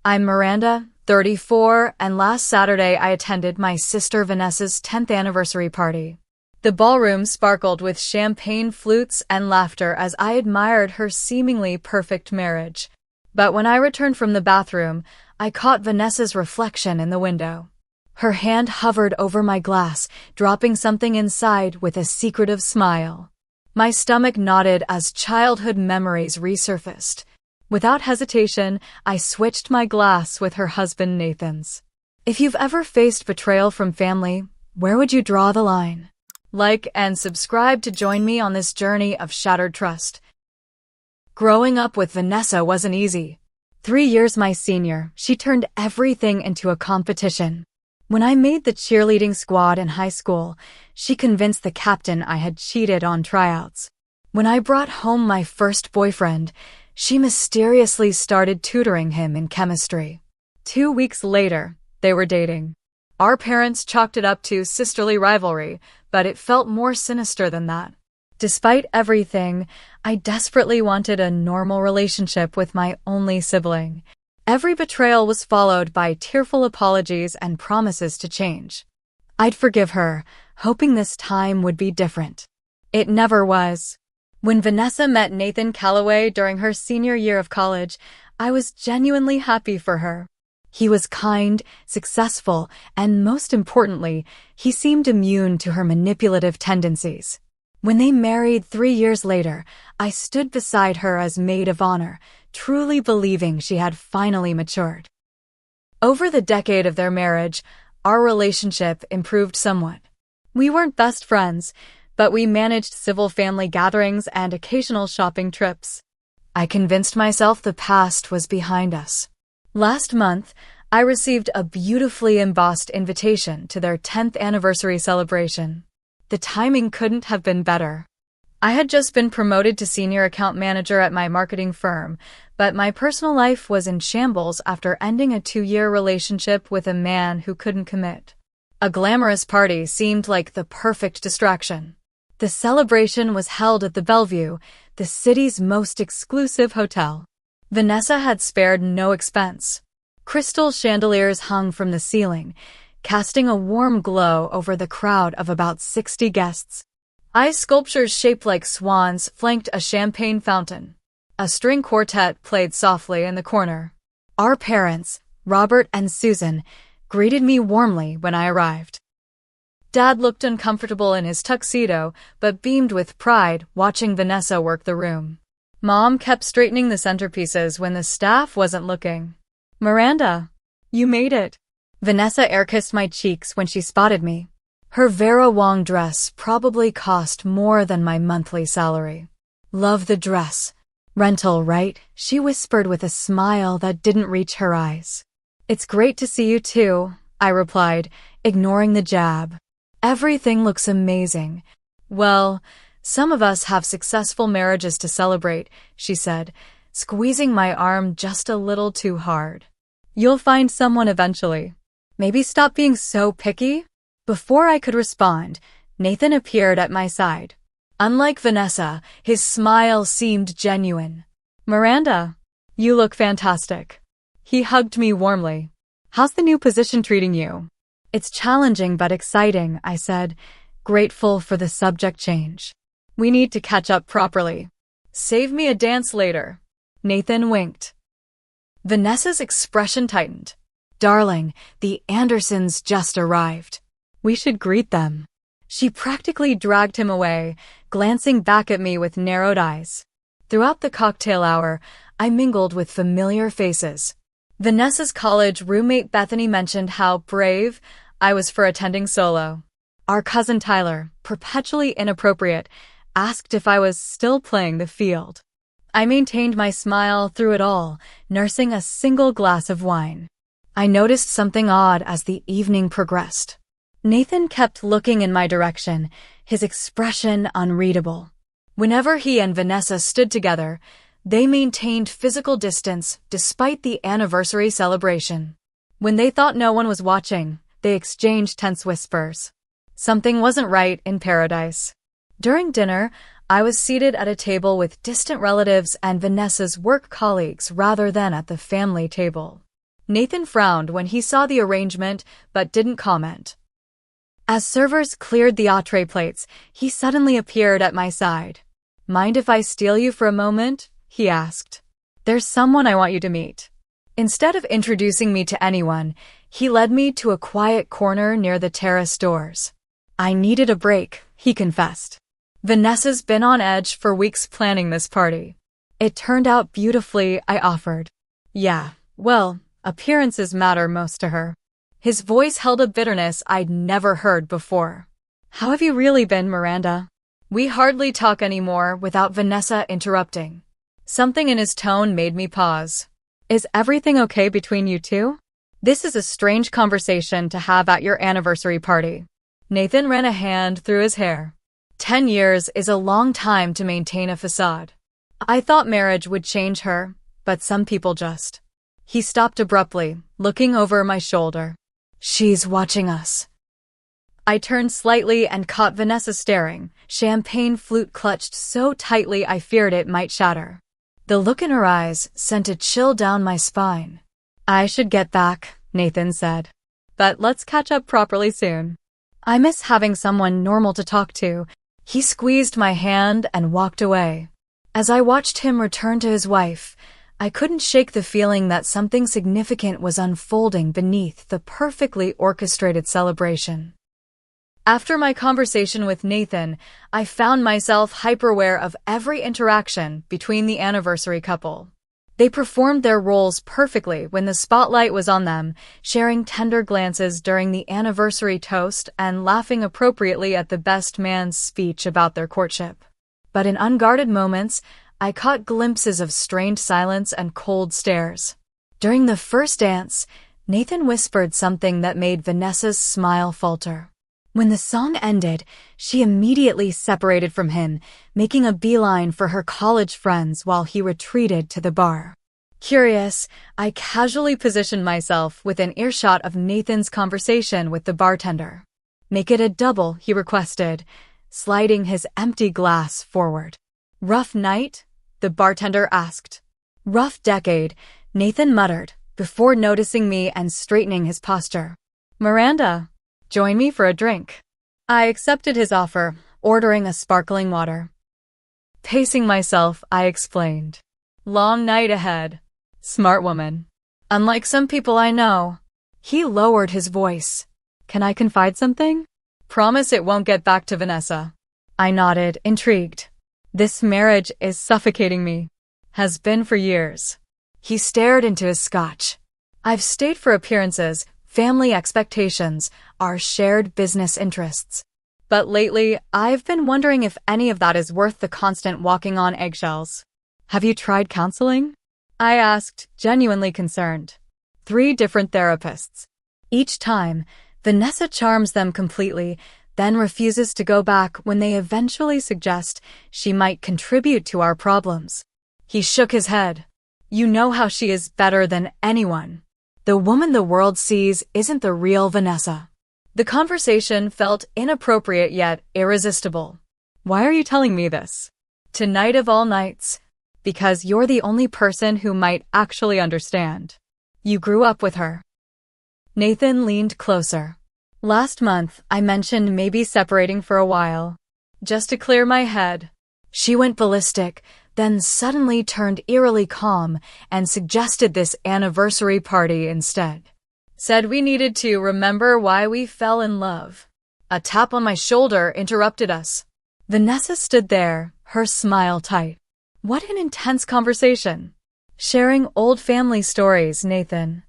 I'm Miranda, 34, and last Saturday I attended my sister Vanessa's 10th anniversary party. The ballroom sparkled with champagne flutes and laughter as I admired her seemingly perfect marriage. But when I returned from the bathroom, I caught Vanessa's reflection in the window. Her hand hovered over my glass, dropping something inside with a secretive smile. My stomach knotted as childhood memories resurfaced. Without hesitation, I switched my glass with her husband Nathan's. If you've ever faced betrayal from family, where would you draw the line? Like and subscribe to join me on this journey of shattered trust. Growing up with Vanessa wasn't easy. 3 years my senior, she turned everything into a competition. When I made the cheerleading squad in high school, she convinced the captain I had cheated on tryouts. When I brought home my first boyfriend, she mysteriously started tutoring him in chemistry. 2 weeks later, they were dating. Our parents chalked it up to sisterly rivalry, but it felt more sinister than that. Despite everything, I desperately wanted a normal relationship with my only sibling. Every betrayal was followed by tearful apologies and promises to change. I'd forgive her, hoping this time would be different. It never was. When Vanessa met Nathan Calloway during her senior year of college, I was genuinely happy for her. He was kind, successful, and most importantly, he seemed immune to her manipulative tendencies. When they married 3 years later, I stood beside her as maid of honor, truly believing she had finally matured. Over the decade of their marriage, our relationship improved somewhat. We weren't best friends, but we managed civil family gatherings and occasional shopping trips. I convinced myself the past was behind us. Last month, I received a beautifully embossed invitation to their 10th anniversary celebration. The timing couldn't have been better. I had just been promoted to senior account manager at my marketing firm, but my personal life was in shambles after ending a 2-year relationship with a man who couldn't commit. A glamorous party seemed like the perfect distraction. The celebration was held at the Bellevue, the city's most exclusive hotel. Vanessa had spared no expense. Crystal chandeliers hung from the ceiling, casting a warm glow over the crowd of about 60 guests. Ice sculptures shaped like swans flanked a champagne fountain. A string quartet played softly in the corner. Our parents, Robert and Susan, greeted me warmly when I arrived. Dad looked uncomfortable in his tuxedo, but beamed with pride watching Vanessa work the room. Mom kept straightening the centerpieces when the staff wasn't looking. "Miranda, you made it." Vanessa air-kissed my cheeks when she spotted me. Her Vera Wang dress probably cost more than my monthly salary. "Love the dress. Rental, right?" she whispered with a smile that didn't reach her eyes. "It's great to see you too," I replied, ignoring the jab. "Everything looks amazing." "Well, some of us have successful marriages to celebrate," she said, squeezing my arm just a little too hard. "You'll find someone eventually. Maybe stop being so picky?" Before I could respond, Nathan appeared at my side. Unlike Vanessa, his smile seemed genuine. "Miranda, you look fantastic." He hugged me warmly. "How's the new position treating you?" "It's challenging but exciting," I said, grateful for the subject change. "We need to catch up properly. Save me a dance later." Nathan winked. Vanessa's expression tightened. "Darling, the Andersons just arrived. We should greet them." She practically dragged him away, glancing back at me with narrowed eyes. Throughout the cocktail hour, I mingled with familiar faces. Vanessa's college roommate Bethany mentioned how brave I was for attending solo. Our cousin Tyler, perpetually inappropriate, asked if I was still playing the field. I maintained my smile through it all, nursing a single glass of wine. I noticed something odd as the evening progressed. Nathan kept looking in my direction, his expression unreadable. Whenever he and Vanessa stood together, they maintained physical distance despite the anniversary celebration. When they thought no one was watching, they exchanged tense whispers. Something wasn't right in paradise. During dinner, I was seated at a table with distant relatives and Vanessa's work colleagues rather than at the family table. Nathan frowned when he saw the arrangement, but didn't comment. As servers cleared the entree plates, he suddenly appeared at my side. "Mind if I steal you for a moment?" he asked. "There's someone I want you to meet." Instead of introducing me to anyone, he led me to a quiet corner near the terrace doors. "I needed a break," he confessed. "Vanessa's been on edge for weeks planning this party." "It turned out beautifully," I offered. "Yeah, well, appearances matter most to her." His voice held a bitterness I'd never heard before. "How have you really been, Miranda?" We hardly talk anymore without Vanessa interrupting. Something in his tone made me pause. "Is everything okay between you two? This is a strange conversation to have at your anniversary party." Nathan ran a hand through his hair. 10 years is a long time to maintain a facade. I thought marriage would change her, but some people just. He stopped abruptly, looking over my shoulder. "She's watching us." I turned slightly and caught Vanessa staring, champagne flute clutched so tightly I feared it might shatter. The look in her eyes sent a chill down my spine. "I should get back," Nathan said. "But let's catch up properly soon. I miss having someone normal to talk to." He squeezed my hand and walked away. As I watched him return to his wife, I couldn't shake the feeling that something significant was unfolding beneath the perfectly orchestrated celebration. After my conversation with Nathan, I found myself hyper-aware of every interaction between the anniversary couple. They performed their roles perfectly when the spotlight was on them, sharing tender glances during the anniversary toast and laughing appropriately at the best man's speech about their courtship. But in unguarded moments, I caught glimpses of strained silence and cold stares. During the first dance, Nathan whispered something that made Vanessa's smile falter. When the song ended, she immediately separated from him, making a beeline for her college friends while he retreated to the bar. Curious, I casually positioned myself within earshot of Nathan's conversation with the bartender. "Make it a double," he requested, sliding his empty glass forward. "Rough night?" the bartender asked. "Rough decade," Nathan muttered, before noticing me and straightening his posture. "Miranda, join me for a drink." I accepted his offer, ordering a sparkling water. Pacing myself, I explained. "Long night ahead. Smart woman. Unlike some people I know." He lowered his voice. "Can I confide something?" "Promise it won't get back to Vanessa." I nodded, intrigued. "This marriage is suffocating me. Has been for years." He stared into his scotch. "I've stayed for appearances, family expectations, our shared business interests. But lately, I've been wondering if any of that is worth the constant walking on eggshells." "Have you tried counseling?" I asked, genuinely concerned. 3 different therapists. Each time, Vanessa charms them completely, then refuses to go back when they eventually suggest she might contribute to our problems. He shook his head. "You know how she is better than anyone. The woman the world sees isn't the real Vanessa." The conversation felt inappropriate yet irresistible. "Why are you telling me this?" "Tonight of all nights. Because you're the only person who might actually understand. You grew up with her." Nathan leaned closer. "Last month, I mentioned maybe separating for a while. Just to clear my head." She went ballistic, then suddenly turned eerily calm and suggested this anniversary party instead. Said we needed to remember why we fell in love. A tap on my shoulder interrupted us. Vanessa stood there, her smile tight. What an intense conversation. Sharing old family stories, Nathan.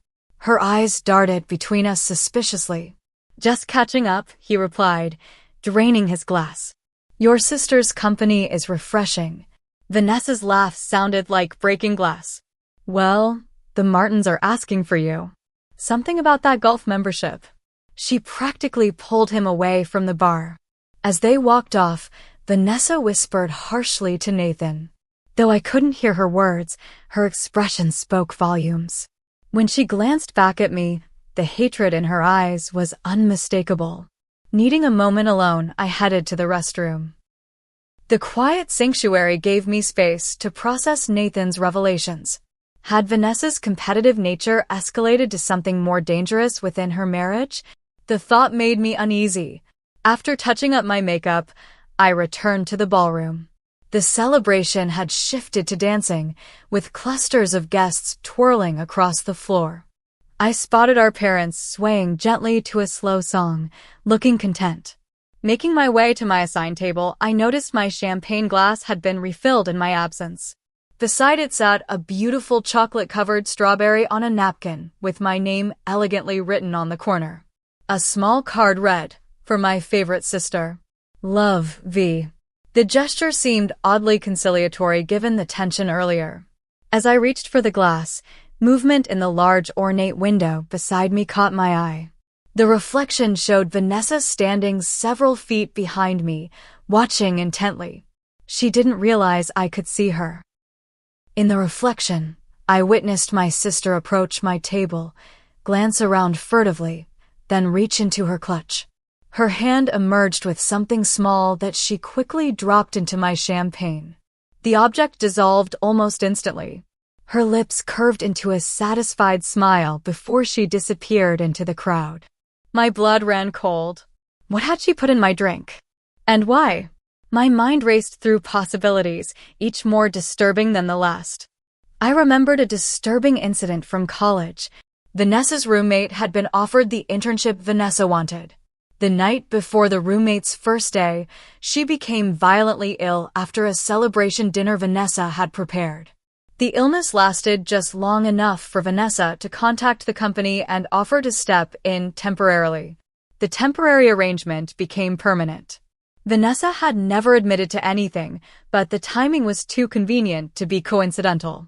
Her eyes darted between us suspiciously. "Just catching up," he replied, draining his glass. "Your sister's company is refreshing." Vanessa's laugh sounded like breaking glass. "Well, the Martins are asking for you. Something about that golf membership." She practically pulled him away from the bar. As they walked off, Vanessa whispered harshly to Nathan. Though I couldn't hear her words, her expression spoke volumes. When she glanced back at me, the hatred in her eyes was unmistakable. Needing a moment alone, I headed to the restroom. The quiet sanctuary gave me space to process Nathan's revelations. Had Vanessa's competitive nature escalated to something more dangerous within her marriage? The thought made me uneasy. After touching up my makeup, I returned to the ballroom. The celebration had shifted to dancing, with clusters of guests twirling across the floor. I spotted our parents swaying gently to a slow song, looking content. Making my way to my assigned table, I noticed my champagne glass had been refilled in my absence. Beside it sat a beautiful chocolate-covered strawberry on a napkin, with my name elegantly written on the corner. A small card read, "For my favorite sister. Love, V." The gesture seemed oddly conciliatory given the tension earlier. As I reached for the glass, movement in the large ornate window beside me caught my eye. The reflection showed Vanessa standing several feet behind me, watching intently. She didn't realize I could see her. In the reflection, I witnessed my sister approach my table, glance around furtively, then reach into her clutch. Her hand emerged with something small that she quickly dropped into my champagne. The object dissolved almost instantly. Her lips curved into a satisfied smile before she disappeared into the crowd. My blood ran cold. What had she put in my drink? And why? My mind raced through possibilities, each more disturbing than the last. I remembered a disturbing incident from college. Vanessa's roommate had been offered the internship Vanessa wanted. The night before the roommate's first day, she became violently ill after a celebration dinner Vanessa had prepared. The illness lasted just long enough for Vanessa to contact the company and offer to step in temporarily. The temporary arrangement became permanent. Vanessa had never admitted to anything, but the timing was too convenient to be coincidental.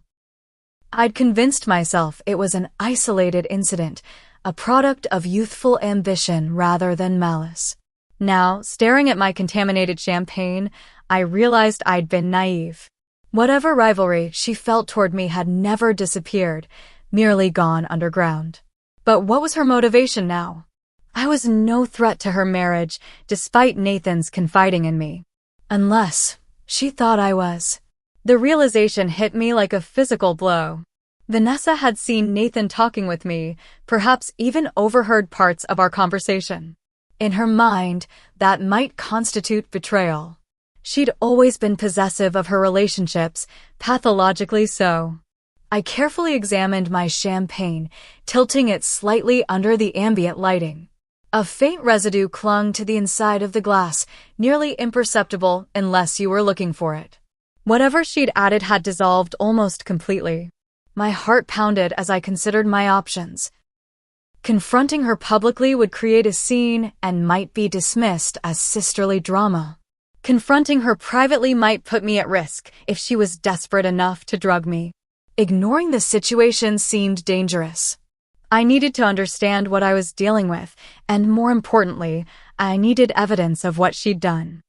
I'd convinced myself it was an isolated incident, a product of youthful ambition rather than malice. Now, staring at my contaminated champagne, I realized I'd been naive. Whatever rivalry she felt toward me had never disappeared, merely gone underground. But what was her motivation now? I was no threat to her marriage, despite Nathan's confiding in me. Unless she thought I was. The realization hit me like a physical blow. Vanessa had seen Nathan talking with me, perhaps even overheard parts of our conversation. In her mind, that might constitute betrayal. She'd always been possessive of her relationships, pathologically so. I carefully examined my champagne, tilting it slightly under the ambient lighting. A faint residue clung to the inside of the glass, nearly imperceptible unless you were looking for it. Whatever she'd added had dissolved almost completely. My heart pounded as I considered my options. Confronting her publicly would create a scene and might be dismissed as sisterly drama. Confronting her privately might put me at risk if she was desperate enough to drug me. Ignoring the situation seemed dangerous. I needed to understand what I was dealing with, and more importantly, I needed evidence of what she'd done.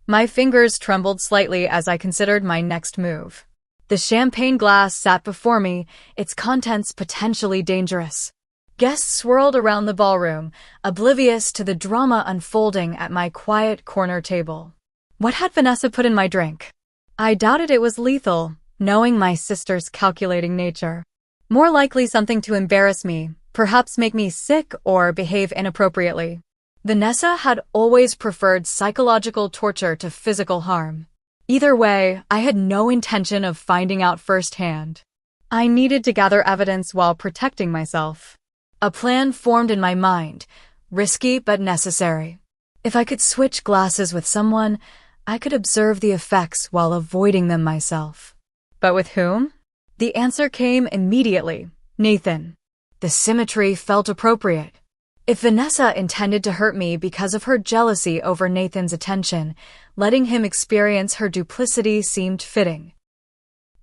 My fingers trembled slightly as I considered my next move. The champagne glass sat before me, its contents potentially dangerous. Guests swirled around the ballroom, oblivious to the drama unfolding at my quiet corner table. What had Vanessa put in my drink? I doubted it was lethal, knowing my sister's calculating nature. More likely something to embarrass me, perhaps make me sick or behave inappropriately. Vanessa had always preferred psychological torture to physical harm. Either way, I had no intention of finding out firsthand. I needed to gather evidence while protecting myself. A plan formed in my mind, risky but necessary. If I could switch glasses with someone, I could observe the effects while avoiding them myself. But with whom? The answer came immediately. Nathan. The symmetry felt appropriate. If Vanessa intended to hurt me because of her jealousy over Nathan's attention, letting him experience her duplicity seemed fitting.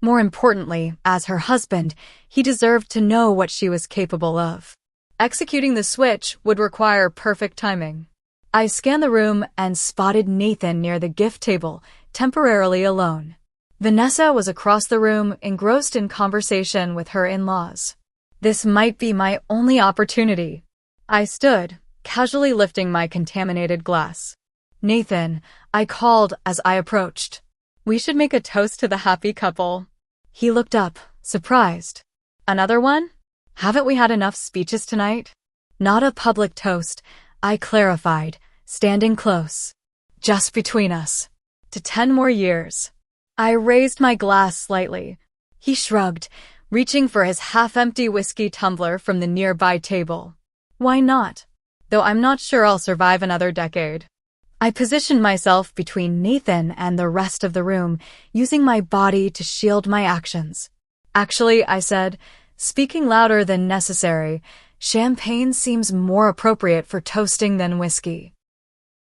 More importantly, as her husband, he deserved to know what she was capable of. Executing the switch would require perfect timing. I scanned the room and spotted Nathan near the gift table, temporarily alone. Vanessa was across the room, engrossed in conversation with her in-laws. This might be my only opportunity. I stood, casually lifting my contaminated glass. Nathan, I called as I approached. We should make a toast to the happy couple. He looked up, surprised. Another one? Haven't we had enough speeches tonight? Not a public toast, I clarified, standing close. Just between us. To 10 more years. I raised my glass slightly. He shrugged, reaching for his half-empty whiskey tumbler from the nearby table. Why not? Though I'm not sure I'll survive another decade. I positioned myself between Nathan and the rest of the room, using my body to shield my actions. Actually, I said, speaking louder than necessary, champagne seems more appropriate for toasting than whiskey.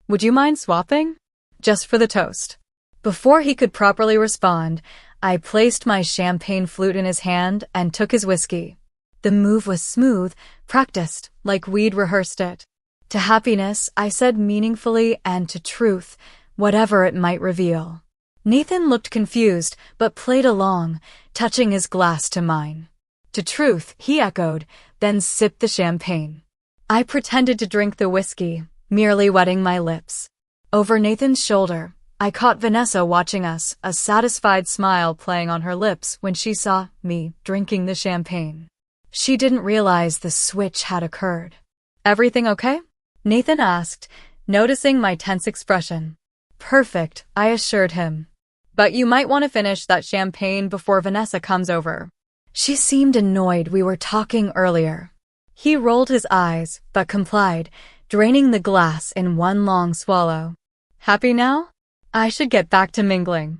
Would you mind swapping? Just for the toast. Before he could properly respond, I placed my champagne flute in his hand and took his whiskey. The move was smooth, practiced, like we'd rehearsed it. To happiness, I said meaningfully, and to truth, whatever it might reveal. Nathan looked confused, but played along, touching his glass to mine. To truth, he echoed, then sipped the champagne. I pretended to drink the whiskey, merely wetting my lips. Over Nathan's shoulder, I caught Vanessa watching us, a satisfied smile playing on her lips when she saw me drinking the champagne. She didn't realize the switch had occurred. Everything okay? Nathan asked, noticing my tense expression. Perfect, I assured him. But you might want to finish that champagne before Vanessa comes over. She seemed annoyed we were talking earlier. He rolled his eyes, but complied, draining the glass in one long swallow. Happy now? I should get back to mingling.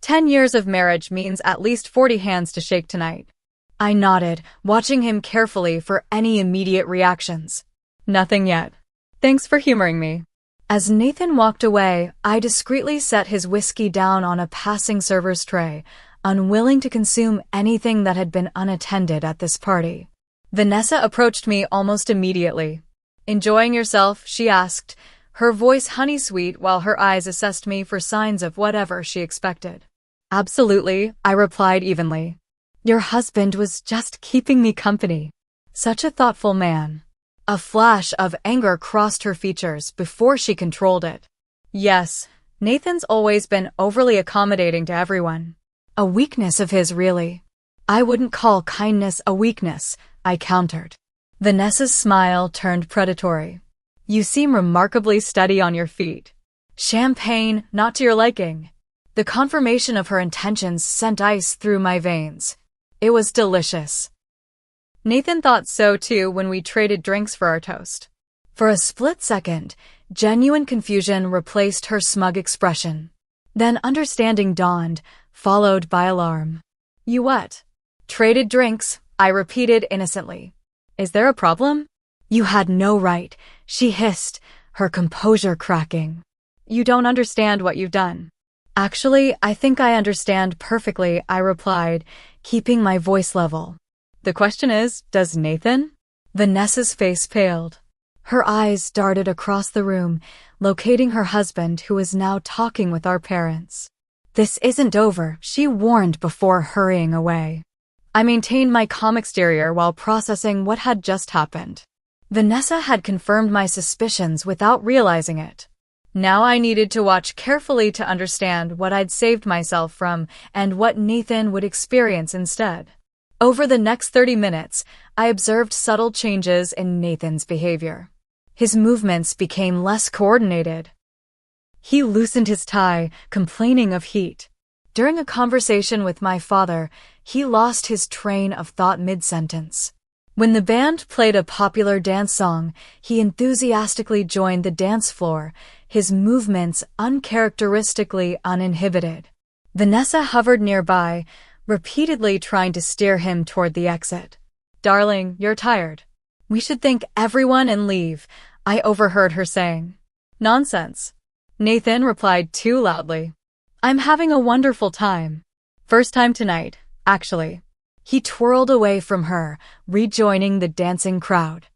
10 years of marriage means at least 40 hands to shake tonight. I nodded, watching him carefully for any immediate reactions. Nothing yet. Thanks for humoring me. As Nathan walked away, I discreetly set his whiskey down on a passing server's tray, unwilling to consume anything that had been unattended at this party. Vanessa approached me almost immediately. Enjoying yourself? She asked, her voice honey-sweet while her eyes assessed me for signs of whatever she expected. Absolutely, I replied evenly. Your husband was just keeping me company. Such a thoughtful man. A flash of anger crossed her features before she controlled it. Yes, Nathan's always been overly accommodating to everyone. A weakness of his, really. I wouldn't call kindness a weakness, I countered. Vanessa's smile turned predatory. You seem remarkably steady on your feet. Champagne, not to your liking. The confirmation of her intentions sent ice through my veins. It was delicious. Nathan thought so too when we traded drinks for our toast. For a split second, genuine confusion replaced her smug expression. Then understanding dawned, followed by alarm. You what? Traded drinks, I repeated innocently. Is there a problem? You had no right, she hissed, her composure cracking. You don't understand what you've done. Actually, I think I understand perfectly, I replied, keeping my voice level. The question is, does Nathan? Vanessa's face paled. Her eyes darted across the room, locating her husband who was now talking with our parents. This isn't over, she warned before hurrying away. I maintained my calm exterior while processing what had just happened. Vanessa had confirmed my suspicions without realizing it. Now I needed to watch carefully to understand what I'd saved myself from and what Nathan would experience instead. Over the next 30 minutes, I observed subtle changes in Nathan's behavior. His movements became less coordinated. He loosened his tie, complaining of heat. During a conversation with my father, he lost his train of thought mid-sentence. When the band played a popular dance song, he enthusiastically joined the dance floor, his movements uncharacteristically uninhibited. Vanessa hovered nearby, repeatedly trying to steer him toward the exit. Darling, you're tired. We should thank everyone and leave, I overheard her saying. Nonsense. Nathan replied too loudly. I'm having a wonderful time. First time tonight, actually. He twirled away from her, rejoining the dancing crowd.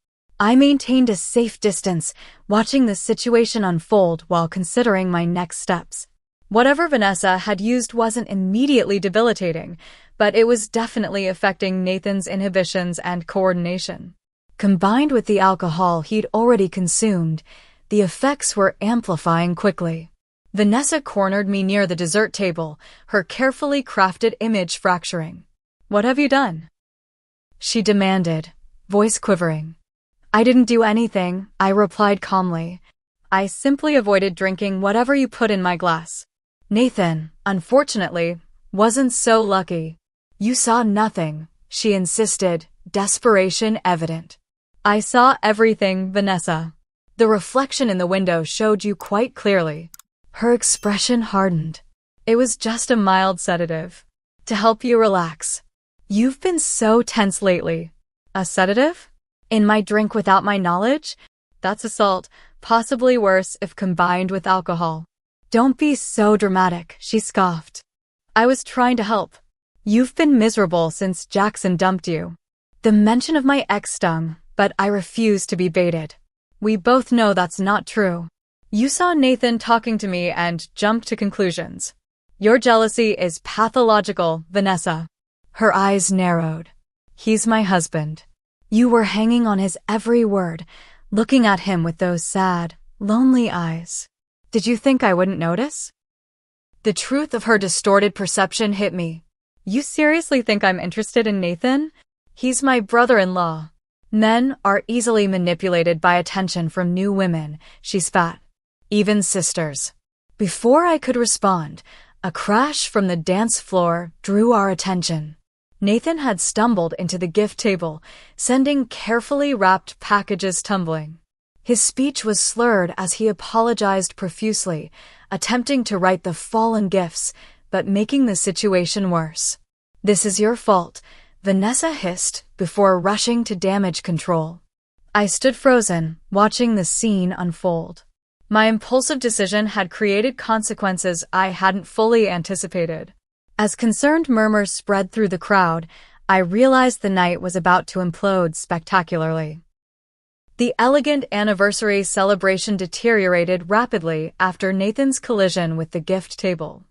I maintained a safe distance, watching the situation unfold while considering my next steps. Whatever Vanessa had used wasn't immediately debilitating, but it was definitely affecting Nathan's inhibitions and coordination. Combined with the alcohol he'd already consumed, the effects were amplifying quickly. Vanessa cornered me near the dessert table, her carefully crafted image fracturing. What have you done? She demanded, voice quivering. I didn't do anything, I replied calmly. I simply avoided drinking whatever you put in my glass. Nathan, unfortunately, wasn't so lucky. You saw nothing, she insisted, desperation evident. I saw everything, Vanessa. The reflection in the window showed you quite clearly. Her expression hardened. It was just a mild sedative. To help you relax. You've been so tense lately. A sedative? In my drink without my knowledge? That's assault, possibly worse if combined with alcohol. Don't be so dramatic, she scoffed. I was trying to help. You've been miserable since Jackson dumped you. The mention of my ex stung, but I refuse to be baited. We both know that's not true. You saw Nathan talking to me and jumped to conclusions. Your jealousy is pathological, Vanessa. Her eyes narrowed. He's my husband. You were hanging on his every word, looking at him with those sad, lonely eyes. Did you think I wouldn't notice? The truth of her distorted perception hit me. You seriously think I'm interested in Nathan? He's my brother-in-law. Men are easily manipulated by attention from new women, she spat. Even sisters. Before I could respond, a crash from the dance floor drew our attention. Nathan had stumbled into the gift table, sending carefully wrapped packages tumbling. His speech was slurred as he apologized profusely, attempting to right the fallen gifts, but making the situation worse. This is your fault, Vanessa hissed before rushing to damage control. I stood frozen, watching the scene unfold. My impulsive decision had created consequences I hadn't fully anticipated. As concerned murmurs spread through the crowd, I realized the night was about to implode spectacularly. The elegant anniversary celebration deteriorated rapidly after Nathan's collision with the gift table.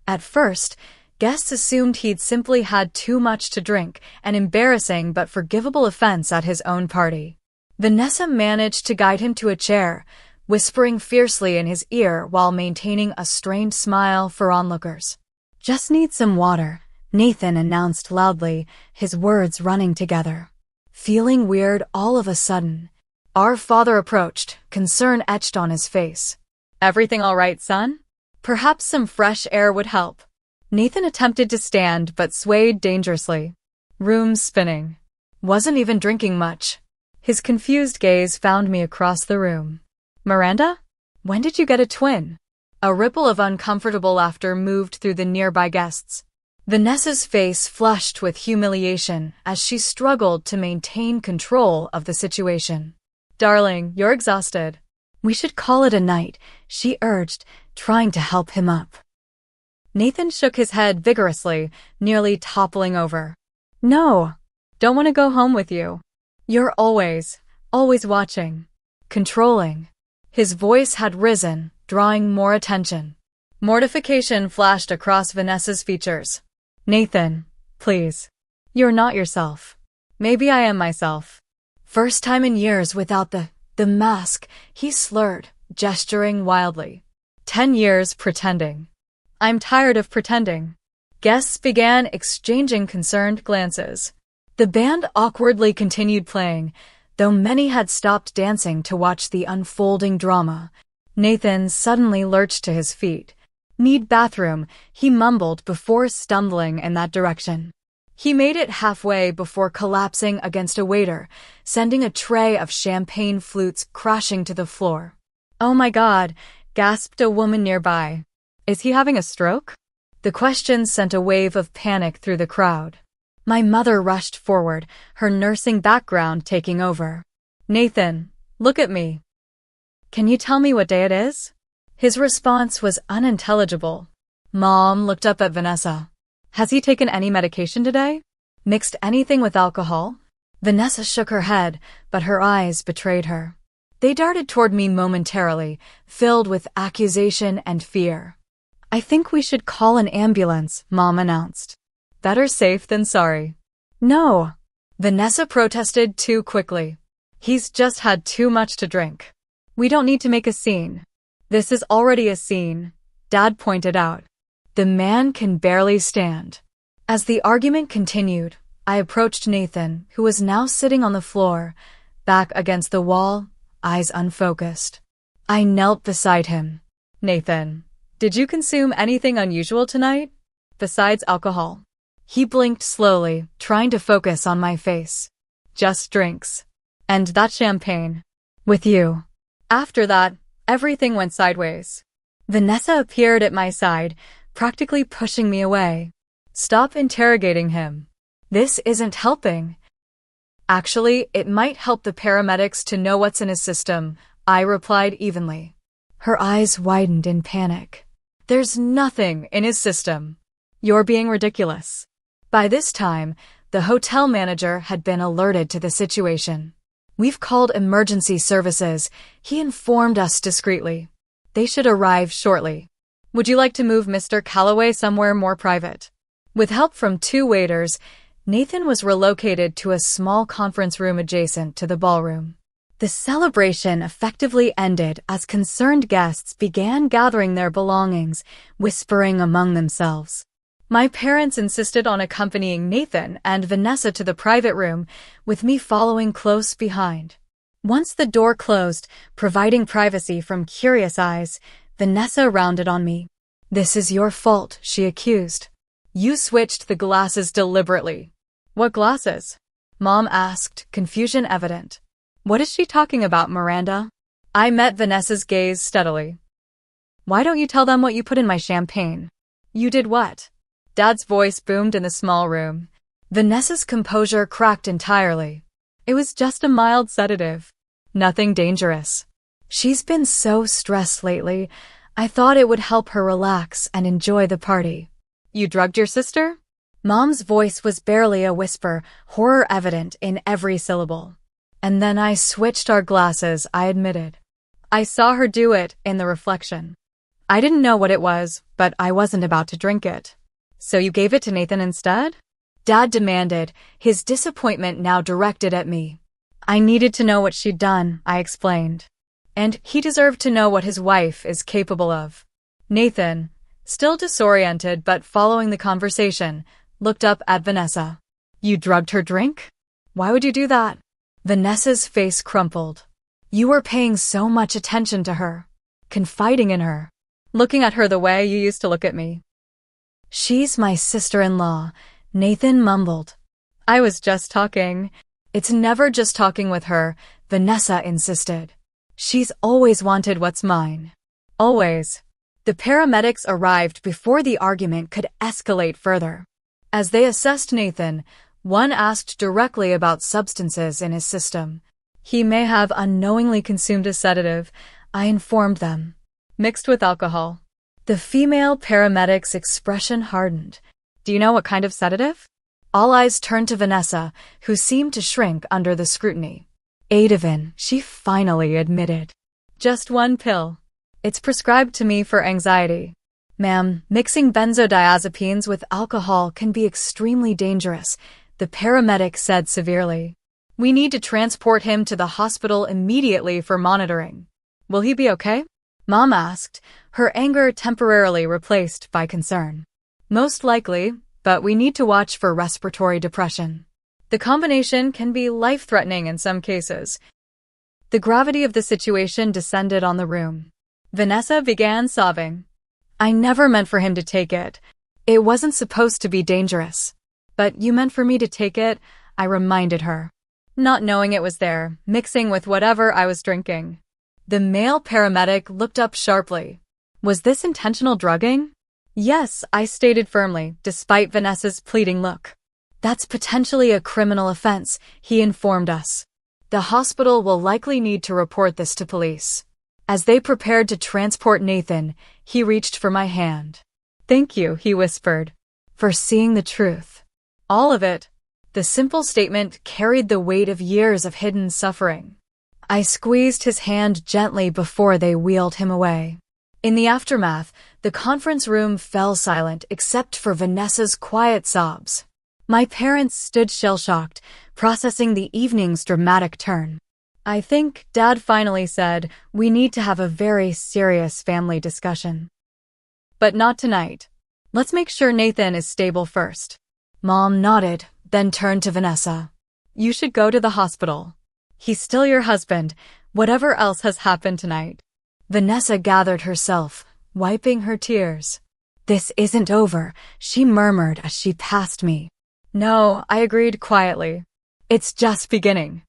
At first, guests assumed he'd simply had too much to drink, an embarrassing but forgivable offense at his own party. Vanessa managed to guide him to a chair, whispering fiercely in his ear while maintaining a strained smile for onlookers. Just need some water, Nathan announced loudly, his words running together. Feeling weird all of a sudden, our father approached, concern etched on his face. Everything all right, son? Perhaps some fresh air would help. Nathan attempted to stand but swayed dangerously. Room spinning. Wasn't even drinking much. His confused gaze found me across the room. Miranda? When did you get a twin? A ripple of uncomfortable laughter moved through the nearby guests. Vanessa's face flushed with humiliation as she struggled to maintain control of the situation. Darling, you're exhausted. We should call it a night, she urged, trying to help him up. Nathan shook his head vigorously, nearly toppling over. No, don't want to go home with you. You're always watching, controlling. His voice had risen, drawing more attention. Mortification flashed across Vanessa's features. Nathan, please. You're not yourself. Maybe I am myself. First time in years without the mask, he slurred, gesturing wildly. 10 years pretending. I'm tired of pretending. Guests began exchanging concerned glances. The band awkwardly continued playing, though many had stopped dancing to watch the unfolding drama. Nathan suddenly lurched to his feet. Need bathroom, he mumbled before stumbling in that direction. He made it halfway before collapsing against a waiter, sending a tray of champagne flutes crashing to the floor. Oh my God, gasped a woman nearby. Is he having a stroke? The question sent a wave of panic through the crowd. My mother rushed forward, her nursing background taking over. Nathan, look at me. Can you tell me what day it is? His response was unintelligible. Mom looked up at Vanessa. Has he taken any medication today? Mixed anything with alcohol? Vanessa shook her head, but her eyes betrayed her. They darted toward me momentarily, filled with accusation and fear. I think we should call an ambulance, Mom announced. Better safe than sorry. No. Vanessa protested too quickly. He's just had too much to drink. We don't need to make a scene. This is already a scene, Dad pointed out. The man can barely stand. As the argument continued, I approached Nathan, who was now sitting on the floor, back against the wall, eyes unfocused. I knelt beside him. Nathan, did you consume anything unusual tonight? Besides alcohol? He blinked slowly, trying to focus on my face. Just drinks. And that champagne. With you. After that, everything went sideways. Vanessa appeared at my side, practically pushing me away. Stop interrogating him. This isn't helping. Actually, it might help the paramedics to know what's in his system, I replied evenly. Her eyes widened in panic. There's nothing in his system. You're being ridiculous. By this time, the hotel manager had been alerted to the situation. We've called emergency services, he informed us discreetly. They should arrive shortly. Would you like to move Mr. Calloway somewhere more private? With help from 2 waiters, Nathan was relocated to a small conference room adjacent to the ballroom. The celebration effectively ended as concerned guests began gathering their belongings, whispering among themselves. My parents insisted on accompanying Nathan and Vanessa to the private room, with me following close behind. Once the door closed, providing privacy from curious eyes, Vanessa rounded on me. This is your fault, she accused. You switched the glasses deliberately. What glasses? Mom asked, confusion evident. What is she talking about, Miranda? I met Vanessa's gaze steadily. Why don't you tell them what you put in my champagne? You did what? Dad's voice boomed in the small room. Vanessa's composure cracked entirely. It was just a mild sedative. Nothing dangerous. She's been so stressed lately, I thought it would help her relax and enjoy the party. You drugged your sister? Mom's voice was barely a whisper, horror evident in every syllable. And then I switched our glasses, I admitted. I saw her do it in the reflection. I didn't know what it was, but I wasn't about to drink it. So you gave it to Nathan instead? Dad demanded, his disappointment now directed at me. I needed to know what she'd done, I explained. And he deserved to know what his wife is capable of. Nathan, still disoriented but following the conversation, looked up at Vanessa. You drugged her drink? Why would you do that? Vanessa's face crumpled. You were paying so much attention to her, confiding in her, looking at her the way you used to look at me. She's my sister-in-law, Nathan mumbled. I was just talking. It's never just talking with her, Vanessa insisted. She's always wanted what's mine. Always. The paramedics arrived before the argument could escalate further. As they assessed Nathan, one asked directly about substances in his system. He may have unknowingly consumed a sedative, I informed them. Mixed with alcohol. The female paramedic's expression hardened. Do you know what kind of sedative? All eyes turned to Vanessa, who seemed to shrink under the scrutiny. Ativan, she finally admitted. Just 1 pill. It's prescribed to me for anxiety. Ma'am, mixing benzodiazepines with alcohol can be extremely dangerous, the paramedic said severely. We need to transport him to the hospital immediately for monitoring. Will he be okay? Mom asked, her anger temporarily replaced by concern. Most likely, but we need to watch for respiratory depression. The combination can be life-threatening in some cases. The gravity of the situation descended on the room. Vanessa began sobbing. I never meant for him to take it. It wasn't supposed to be dangerous. But you meant for me to take it, I reminded her. Not knowing it was there, mixing with whatever I was drinking. The male paramedic looked up sharply. Was this intentional drugging? Yes, I stated firmly, despite Vanessa's pleading look. That's potentially a criminal offense, he informed us. The hospital will likely need to report this to police. As they prepared to transport Nathan, he reached for my hand. Thank you, he whispered, for seeing the truth. All of it. The simple statement carried the weight of years of hidden suffering. I squeezed his hand gently before they wheeled him away. In the aftermath, the conference room fell silent except for Vanessa's quiet sobs. My parents stood shell-shocked, processing the evening's dramatic turn. I think, Dad finally said, we need to have a very serious family discussion. But not tonight. Let's make sure Nathan is stable first. Mom nodded, then turned to Vanessa. You should go to the hospital. He's still your husband, whatever else has happened tonight. Vanessa gathered herself, wiping her tears. This isn't over, she murmured as she passed me. No, I agreed quietly. It's just beginning.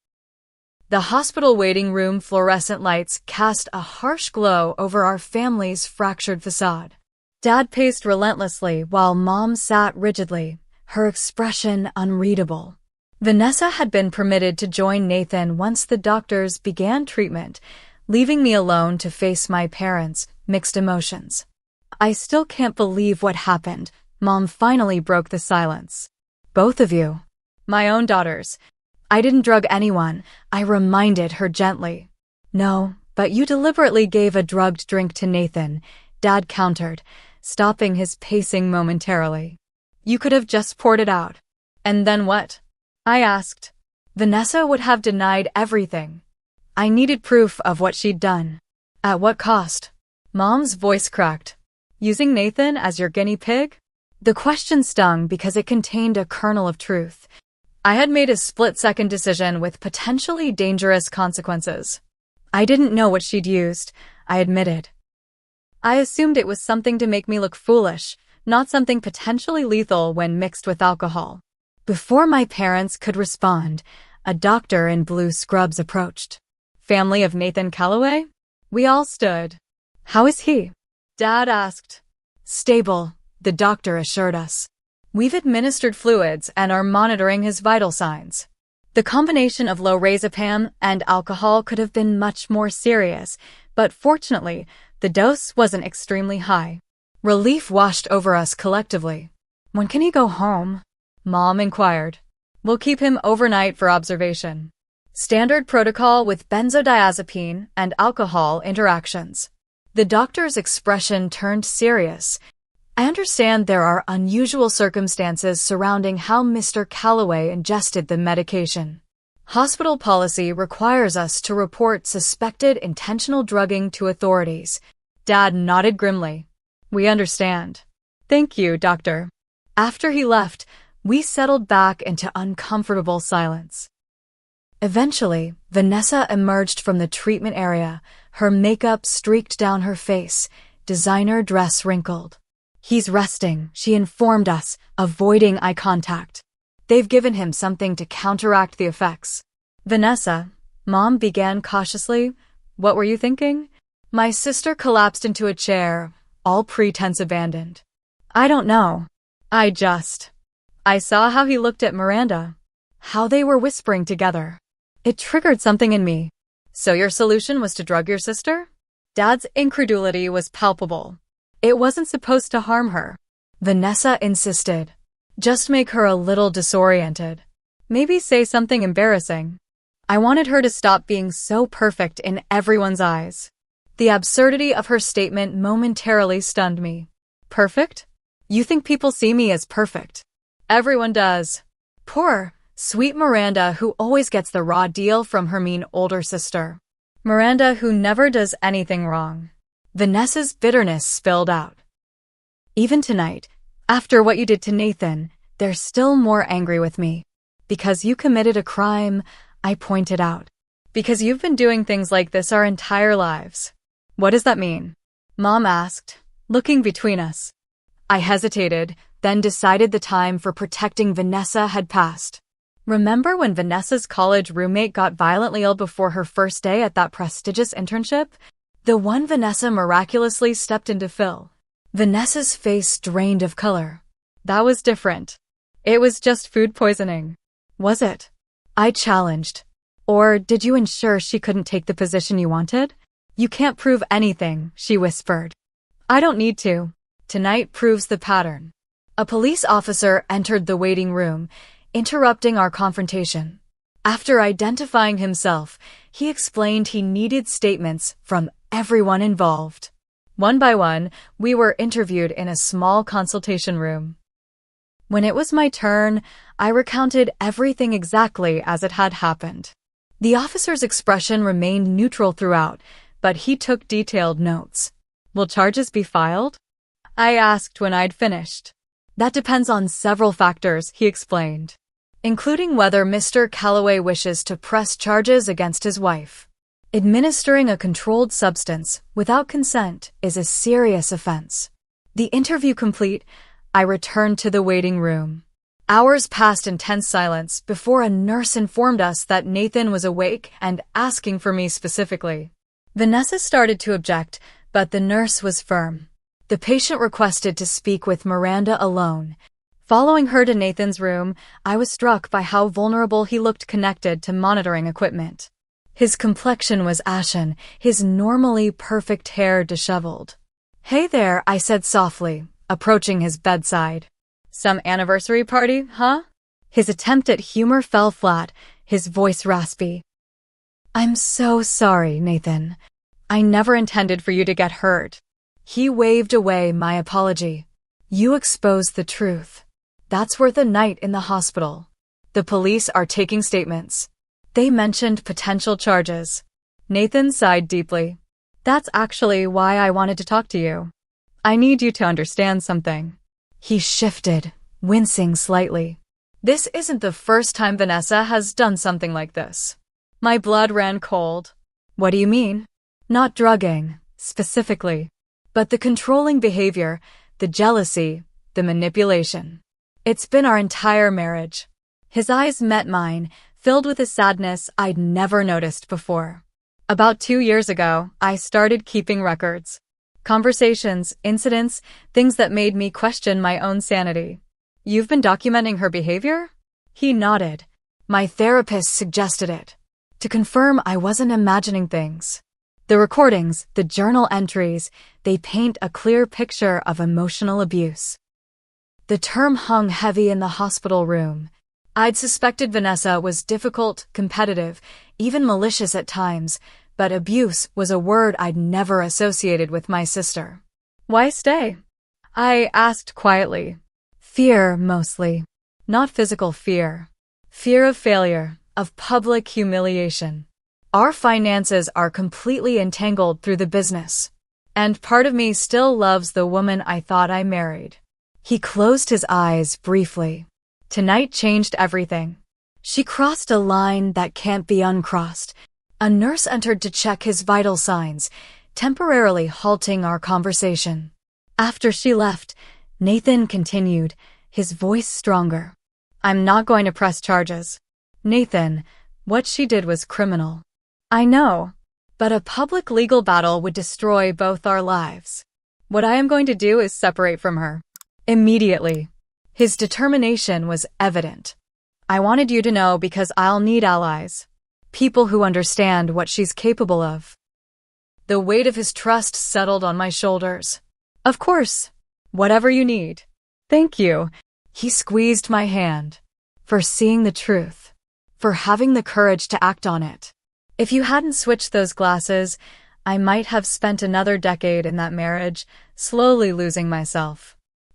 The hospital waiting room fluorescent lights cast a harsh glow over our family's fractured facade. Dad paced relentlessly while Mom sat rigidly, her expression unreadable. Vanessa had been permitted to join Nathan once the doctors began treatment, leaving me alone to face my parents' mixed emotions. I still can't believe what happened. Mom finally broke the silence. Both of you. My own daughters. I didn't drug anyone, I reminded her gently. No, but you deliberately gave a drugged drink to Nathan, Dad countered, stopping his pacing momentarily. You could have just poured it out. And then what? I asked. Vanessa would have denied everything. I needed proof of what she'd done. At what cost? Mom's voice cracked. Using Nathan as your guinea pig? The question stung because it contained a kernel of truth. I had made a split-second decision with potentially dangerous consequences. I didn't know what she'd used, I admitted. I assumed it was something to make me look foolish, not something potentially lethal when mixed with alcohol. Before my parents could respond, a doctor in blue scrubs approached. Family of Nathan Calloway? We all stood. How is he? Dad asked. Stable, the doctor assured us. We've administered fluids and are monitoring his vital signs. The combination of lorazepam and alcohol could have been much more serious, but fortunately, the dose wasn't extremely high. Relief washed over us collectively. When can he go home? Mom inquired. We'll keep him overnight for observation. Standard protocol with benzodiazepine and alcohol interactions. The doctor's expression turned serious. I understand there are unusual circumstances surrounding how Mr. Calloway ingested the medication. Hospital policy requires us to report suspected intentional drugging to authorities. Dad nodded grimly. We understand. Thank you, doctor. After he left, we settled back into uncomfortable silence. Eventually, Vanessa emerged from the treatment area, her makeup streaked down her face, designer dress wrinkled. He's resting, she informed us, avoiding eye contact. They've given him something to counteract the effects. Vanessa, Mom began cautiously. What were you thinking? My sister collapsed into a chair, all pretense abandoned. I don't know. I saw how he looked at Miranda. How they were whispering together. It triggered something in me. So your solution was to drug your sister? Dad's incredulity was palpable. It wasn't supposed to harm her. Vanessa insisted. Just make her a little disoriented. Maybe say something embarrassing. I wanted her to stop being so perfect in everyone's eyes. The absurdity of her statement momentarily stunned me. Perfect? You think people see me as perfect? Everyone does. Poor, sweet Miranda who always gets the raw deal from her mean older sister. Miranda who never does anything wrong. Vanessa's bitterness spilled out. Even tonight, after what you did to Nathan, they're still more angry with me. Because you committed a crime, I pointed out. Because you've been doing things like this our entire lives. What does that mean? Mom asked, looking between us. I hesitated, then decided the time for protecting Vanessa had passed. Remember when Vanessa's college roommate got violently ill before her first day at that prestigious internship? The one Vanessa miraculously stepped in to fill. Vanessa's face drained of color. That was different. It was just food poisoning. Was it? I challenged. Or did you ensure she couldn't take the position you wanted? You can't prove anything, she whispered. I don't need to. Tonight proves the pattern. A police officer entered the waiting room, interrupting our confrontation. After identifying himself, he explained he needed statements from everyone involved. One by one, we were interviewed in a small consultation room. When it was my turn, I recounted everything exactly as it had happened. The officer's expression remained neutral throughout, but he took detailed notes. Will charges be filed? I asked when I'd finished. That depends on several factors, he explained, including whether Mr. Calloway wishes to press charges against his wife. Administering a controlled substance without consent is a serious offense. The interview complete, I returned to the waiting room. Hours passed in tense silence before a nurse informed us that Nathan was awake and asking for me specifically. Vanessa started to object, but the nurse was firm. The patient requested to speak with Miranda alone. Following her to Nathan's room, I was struck by how vulnerable he looked connected to monitoring equipment. His complexion was ashen, his normally perfect hair disheveled. "Hey there," I said softly, approaching his bedside. "Some anniversary party, huh?" His attempt at humor fell flat, his voice raspy. "I'm so sorry, Nathan. I never intended for you to get hurt." He waved away my apology. "You exposed the truth. That's worth a night in the hospital. The police are taking statements. They mentioned potential charges." Nathan sighed deeply. "That's actually why I wanted to talk to you. I need you to understand something." He shifted, wincing slightly. This isn't the first time Vanessa has done something like this. My blood ran cold. "What do you mean?" "Not drugging, specifically, but the controlling behavior, the jealousy, the manipulation. It's been our entire marriage." His eyes met mine, filled with a sadness I'd never noticed before. "About 2 years ago, I started keeping records. Conversations, incidents, things that made me question my own sanity." "You've been documenting her behavior?" He nodded. "My therapist suggested it. To confirm I wasn't imagining things. The recordings, the journal entries, they paint a clear picture of emotional abuse." The term hung heavy in the hospital room. I'd suspected Vanessa was difficult, competitive, even malicious at times, but abuse was a word I'd never associated with my sister. "Why stay?" I asked quietly. "Fear, mostly. Not physical fear. Fear of failure, of public humiliation. Our finances are completely entangled through the business. And part of me still loves the woman I thought I married." He closed his eyes briefly. Tonight changed everything. She crossed a line that can't be uncrossed. A nurse entered to check his vital signs, temporarily halting our conversation. After she left, Nathan continued, his voice stronger. "I'm not going to press charges. Nathan, what she did was criminal. I know, but a public legal battle would destroy both our lives. What I am going to do is separate from her. Immediately." His determination was evident. "I wanted you to know because I'll need allies. People who understand what she's capable of." The weight of his trust settled on my shoulders. "Of course. Whatever you need." "Thank you." He squeezed my hand. "For seeing the truth. For having the courage to act on it. If you hadn't switched those glasses, I might have spent another decade in that marriage, slowly losing myself."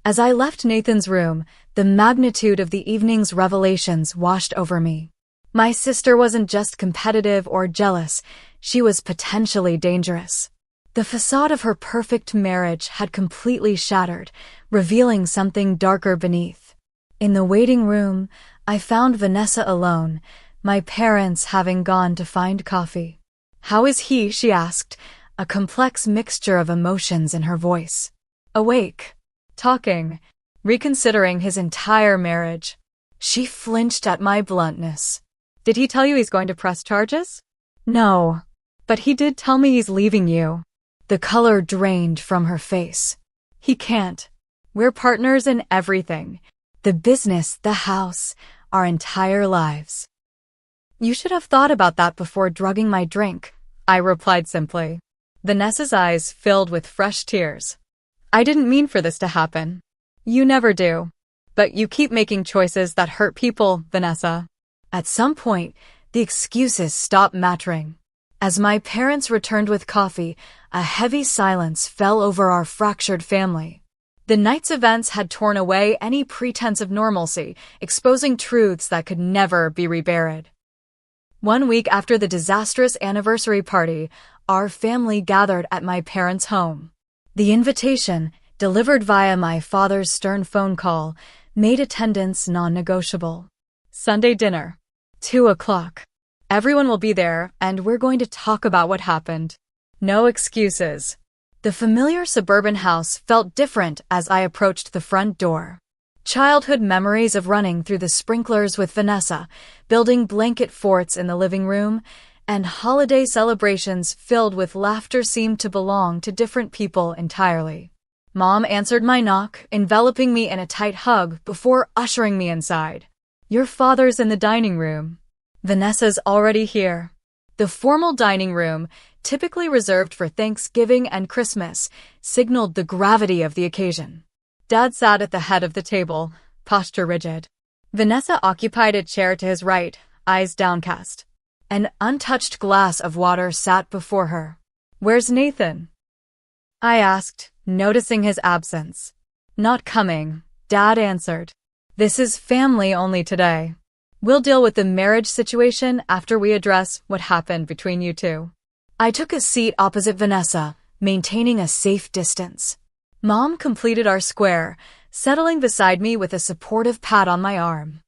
As I left Nathan's room, the magnitude of the evening's revelations washed over me. My sister wasn't just competitive or jealous, she was potentially dangerous. The facade of her perfect marriage had completely shattered, revealing something darker beneath. In the waiting room, I found Vanessa alone, my parents having gone to find coffee. "How is he?" she asked, a complex mixture of emotions in her voice. "Awake. Talking. Reconsidering his entire marriage." She flinched at my bluntness. "Did he tell you he's going to press charges?" "No. But he did tell me he's leaving you." The color drained from her face. "He can't. We're partners in everything. The business, the house, our entire lives." "You should have thought about that before drugging my drink," I replied simply. Vanessa's eyes filled with fresh tears. "I didn't mean for this to happen." "You never do. But you keep making choices that hurt people, Vanessa." At some point, the excuses stopped mattering. As my parents returned with coffee, a heavy silence fell over our fractured family. The night's events had torn away any pretense of normalcy, exposing truths that could never be reburied. 1 week after the disastrous anniversary party, our family gathered at my parents' home. The invitation, delivered via my father's stern phone call, made attendance non-negotiable. Sunday dinner. 2 o'clock. Everyone will be there, and we're going to talk about what happened. No excuses. The familiar suburban house felt different as I approached the front door. Childhood memories of running through the sprinklers with Vanessa, building blanket forts in the living room, and holiday celebrations filled with laughter seemed to belong to different people entirely. Mom answered my knock, enveloping me in a tight hug before ushering me inside. Your father's in the dining room. Vanessa's already here. The formal dining room, typically reserved for Thanksgiving and Christmas, signaled the gravity of the occasion. Dad sat at the head of the table, posture rigid. Vanessa occupied a chair to his right, eyes downcast. An untouched glass of water sat before her. Where's Nathan? I asked, noticing his absence. Not coming, Dad answered. This is family only today. We'll deal with the marriage situation after we address what happened between you two. I took a seat opposite Vanessa, maintaining a safe distance. Mom completed our square, settling beside me with a supportive pat on my arm.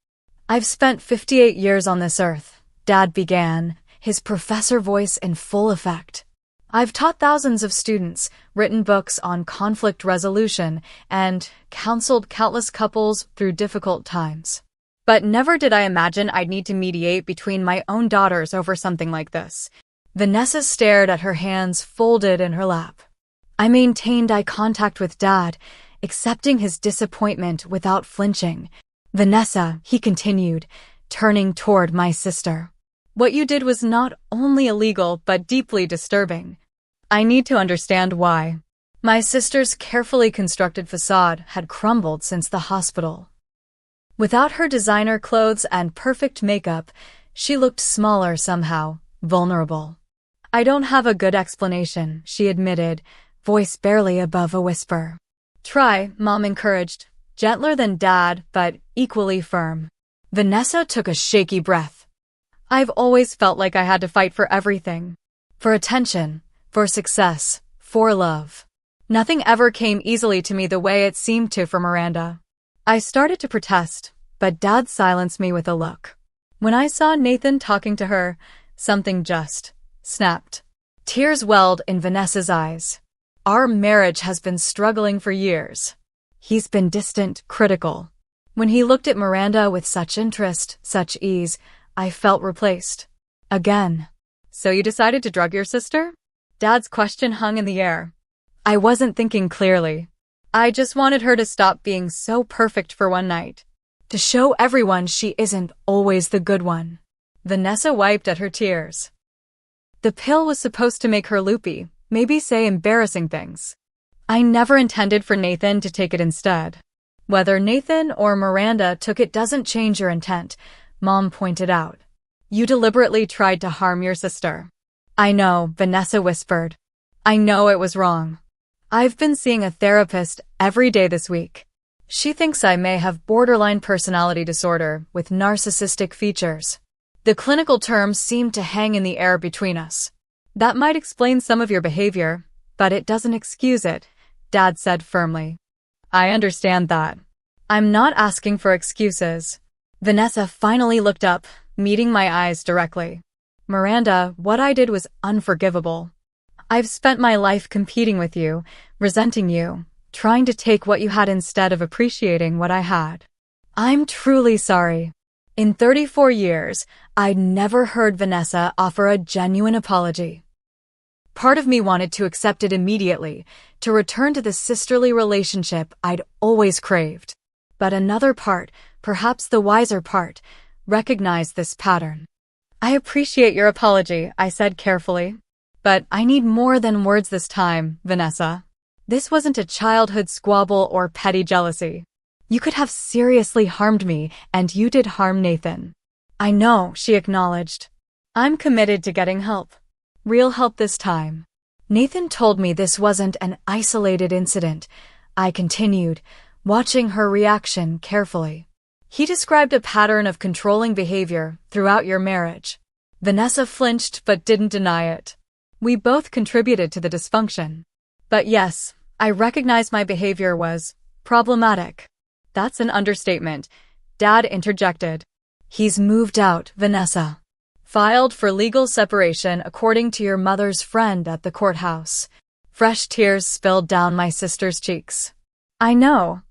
I've spent 58 years on this earth, Dad began, his professor voice in full effect. I've taught thousands of students, written books on conflict resolution, and counseled countless couples through difficult times. But never did I imagine I'd need to mediate between my own daughters over something like this. Vanessa stared at her hands folded in her lap. I maintained eye contact with Dad, accepting his disappointment without flinching. Vanessa, he continued, turning toward my sister. What you did was not only illegal but deeply disturbing. I need to understand why. My sister's carefully constructed facade had crumbled since the hospital. Without her designer clothes and perfect makeup, she looked smaller somehow, vulnerable. I don't have a good explanation, she admitted, voice barely above a whisper. Try, Mom encouraged, gentler than Dad, but equally firm. Vanessa took a shaky breath. I've always felt like I had to fight for everything. For attention, for success, for love. Nothing ever came easily to me the way it seemed to for Miranda. I started to protest, but Dad silenced me with a look. When I saw Nathan talking to her, something just snapped. Tears welled in Vanessa's eyes. Our marriage has been struggling for years. He's been distant, critical. When he looked at Miranda with such interest, such ease, I felt replaced. Again. So you decided to drug your sister? Dad's question hung in the air. I wasn't thinking clearly. I just wanted her to stop being so perfect for one night. To show everyone she isn't always the good one. Vanessa wiped at her tears. The pill was supposed to make her loopy, maybe say embarrassing things. I never intended for Nathan to take it instead. Whether Nathan or Miranda took it doesn't change your intent, Mom pointed out. You deliberately tried to harm your sister. I know, Vanessa whispered. I know it was wrong. I've been seeing a therapist every day this week. She thinks I may have borderline personality disorder with narcissistic features. The clinical terms seem to hang in the air between us. That might explain some of your behavior, but it doesn't excuse it, Dad said firmly. I understand that. I'm not asking for excuses. Vanessa finally looked up, meeting my eyes directly. Miranda, what I did was unforgivable. I've spent my life competing with you, resenting you, trying to take what you had instead of appreciating what I had. I'm truly sorry. In 34 years, I'd never heard Vanessa offer a genuine apology. Part of me wanted to accept it immediately, to return to the sisterly relationship I'd always craved. But another part, perhaps the wiser part, recognized this pattern. I appreciate your apology, I said carefully. But I need more than words this time, Vanessa. This wasn't a childhood squabble or petty jealousy. You could have seriously harmed me, and you did harm Nathan. I know, she acknowledged. I'm committed to getting help. Real help this time. Nathan told me this wasn't an isolated incident. I continued, watching her reaction carefully. He described a pattern of controlling behavior throughout your marriage. Vanessa flinched but didn't deny it. We both contributed to the dysfunction. But yes, I recognized my behavior was problematic. That's an understatement. Dad interjected. He's moved out, Vanessa. Filed for legal separation according to your mother's friend at the courthouse. Fresh tears spilled down my sister's cheeks. I know.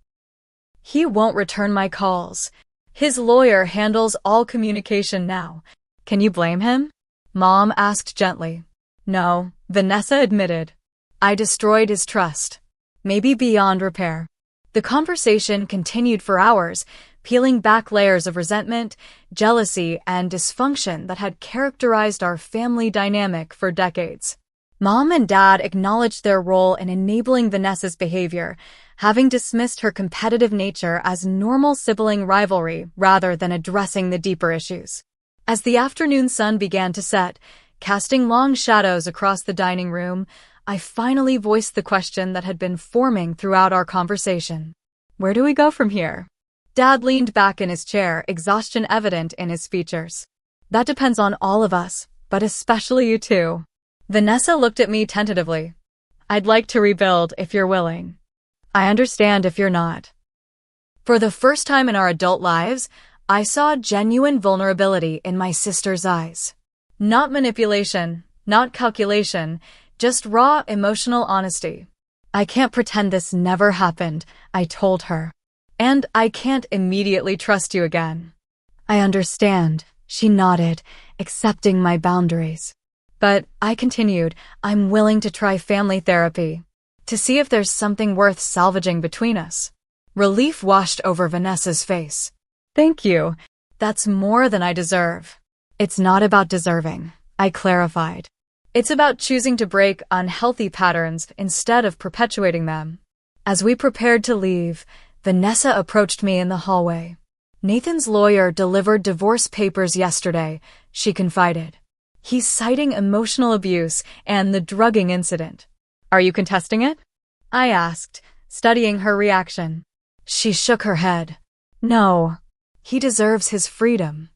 He won't return my calls. His lawyer handles all communication now. Can you blame him? Mom asked gently. No, Vanessa admitted. I destroyed his trust. Maybe beyond repair. The conversation continued for hours, peeling back layers of resentment, jealousy, and dysfunction that had characterized our family dynamic for decades. Mom and Dad acknowledged their role in enabling Vanessa's behavior, having dismissed her competitive nature as normal sibling rivalry rather than addressing the deeper issues. As the afternoon sun began to set, casting long shadows across the dining room, I finally voiced the question that had been forming throughout our conversation. Where do we go from here? Dad leaned back in his chair, exhaustion evident in his features. That depends on all of us, but especially you two. Vanessa looked at me tentatively. I'd like to rebuild if you're willing. I understand if you're not. For the first time in our adult lives, I saw genuine vulnerability in my sister's eyes. Not manipulation, not calculation, just raw emotional honesty. I can't pretend this never happened, I told her. And I can't immediately trust you again. I understand, she nodded, accepting my boundaries. But I continued, I'm willing to try family therapy, to see if there's something worth salvaging between us. Relief washed over Vanessa's face. Thank you. That's more than I deserve. It's not about deserving, I clarified. It's about choosing to break unhealthy patterns instead of perpetuating them. As we prepared to leave, Vanessa approached me in the hallway. Nathan's lawyer delivered divorce papers yesterday, she confided. He's citing emotional abuse and the drugging incident. Are you contesting it? I asked, studying her reaction. She shook her head. No, he deserves his freedom.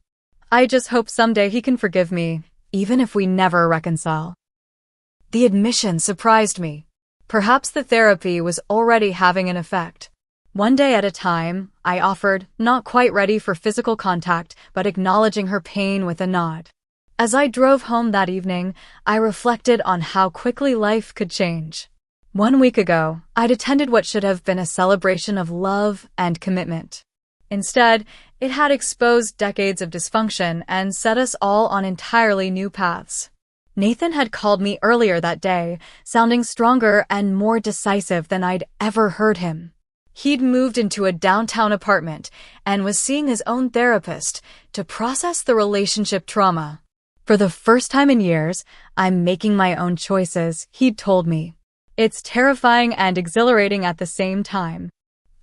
I just hope someday he can forgive me, even if we never reconcile. The admission surprised me. Perhaps the therapy was already having an effect. One day at a time, I offered, not quite ready for physical contact, but acknowledging her pain with a nod. As I drove home that evening, I reflected on how quickly life could change. 1 week ago, I'd attended what should have been a celebration of love and commitment. Instead, it had exposed decades of dysfunction and set us all on entirely new paths. Nathan had called me earlier that day, sounding stronger and more decisive than I'd ever heard him. He'd moved into a downtown apartment and was seeing his own therapist to process the relationship trauma. For the first time in years, I'm making my own choices, he'd told me. It's terrifying and exhilarating at the same time.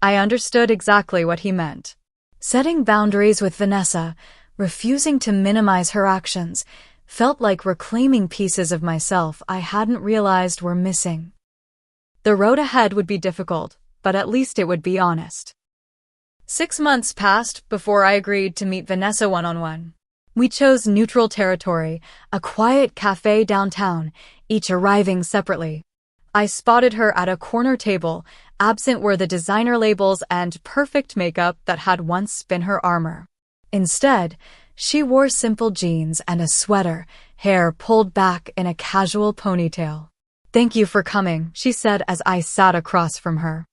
I understood exactly what he meant. Setting boundaries with Vanessa, refusing to minimize her actions, felt like reclaiming pieces of myself I hadn't realized were missing. The road ahead would be difficult, but at least it would be honest. 6 months passed before I agreed to meet Vanessa one-on-one. We chose neutral territory, a quiet cafe downtown, each arriving separately. I spotted her at a corner table. Absent were the designer labels and perfect makeup that had once been her armor. Instead, she wore simple jeans and a sweater, hair pulled back in a casual ponytail. Thank you for coming, she said as I sat across from her.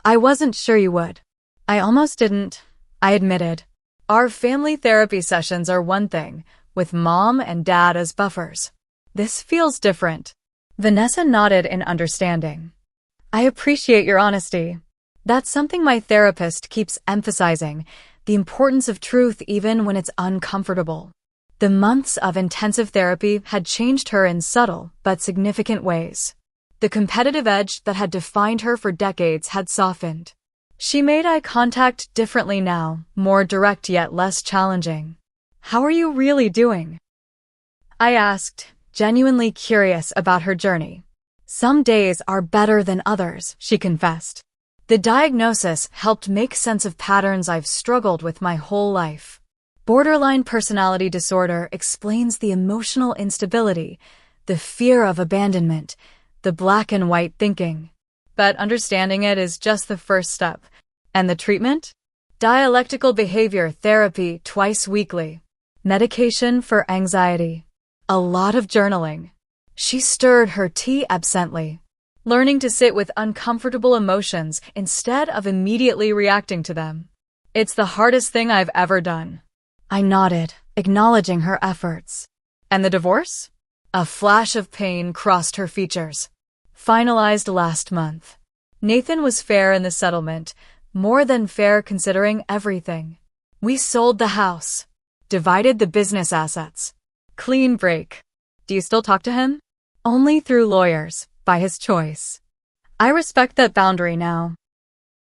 I wasn't sure you would. I almost didn't, I admitted. Our family therapy sessions are one thing, with Mom and Dad as buffers. This feels different. Vanessa nodded in understanding. I appreciate your honesty. That's something my therapist keeps emphasizing, the importance of truth even when it's uncomfortable. The months of intensive therapy had changed her in subtle but significant ways. The competitive edge that had defined her for decades had softened. She made eye contact differently now, more direct yet less challenging. How are you really doing? I asked, genuinely curious about her journey. Some days are better than others, she confessed. The diagnosis helped make sense of patterns I've struggled with my whole life. Borderline personality disorder explains the emotional instability, the fear of abandonment, the black and white thinking. but understanding it is just the first step. And the treatment? Dialectical behavior therapy twice weekly. Medication for anxiety. A lot of journaling. She stirred her tea absently, learning to sit with uncomfortable emotions instead of immediately reacting to them. It's the hardest thing I've ever done. I nodded, acknowledging her efforts. And the divorce? A flash of pain crossed her features. Finalized last month. Nathan was fair in the settlement, more than fair considering everything. We sold the house, divided the business assets. Clean break. Do you still talk to him? Only through lawyers, by his choice. I respect that boundary now.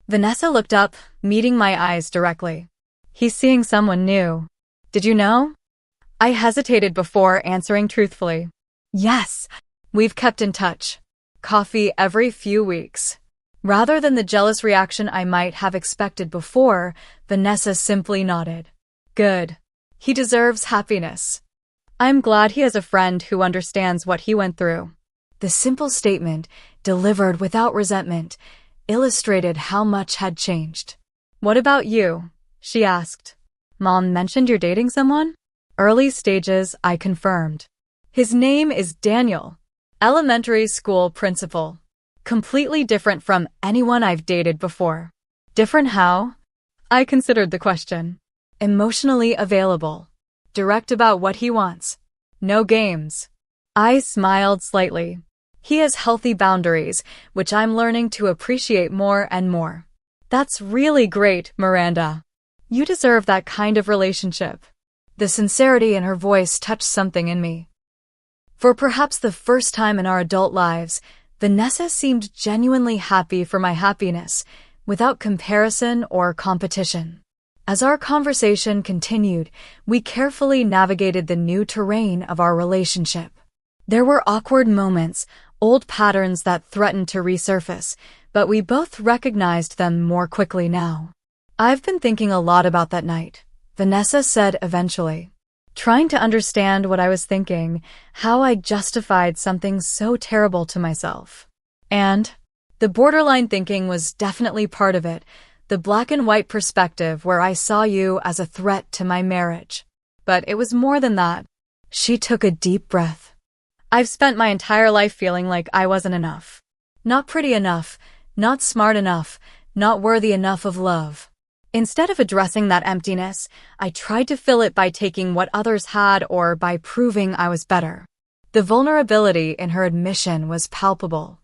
Vanessa looked up, meeting my eyes directly. He's seeing someone new. Did you know? I hesitated before answering truthfully. Yes, we've kept in touch. Coffee every few weeks. Rather than the jealous reaction I might have expected before, Vanessa simply nodded. Good. He deserves happiness. I'm glad he has a friend who understands what he went through. The simple statement, delivered without resentment, illustrated how much had changed. What about you? She asked. Mom mentioned you're dating someone? Early stages, I confirmed. His name is Daniel. Elementary school principal. Completely different from anyone I've dated before. Different how? I considered the question. Emotionally available. Direct about what he wants. No games. I smiled slightly. He has healthy boundaries, which I'm learning to appreciate more and more. That's really great, Miranda. You deserve that kind of relationship. The sincerity in her voice touched something in me. For perhaps the first time in our adult lives, Vanessa seemed genuinely happy for my happiness, without comparison or competition. As our conversation continued, we carefully navigated the new terrain of our relationship. There were awkward moments, old patterns that threatened to resurface, but we both recognized them more quickly now. I've been thinking a lot about that night, Vanessa said eventually. Trying to understand what I was thinking, how I justified something so terrible to myself. And the borderline thinking was definitely part of it, the black and white perspective where I saw you as a threat to my marriage. But it was more than that. She took a deep breath. I've spent my entire life feeling like I wasn't enough. Not pretty enough, not smart enough, not worthy enough of love. Instead of addressing that emptiness, I tried to fill it by taking what others had or by proving I was better. The vulnerability in her admission was palpable.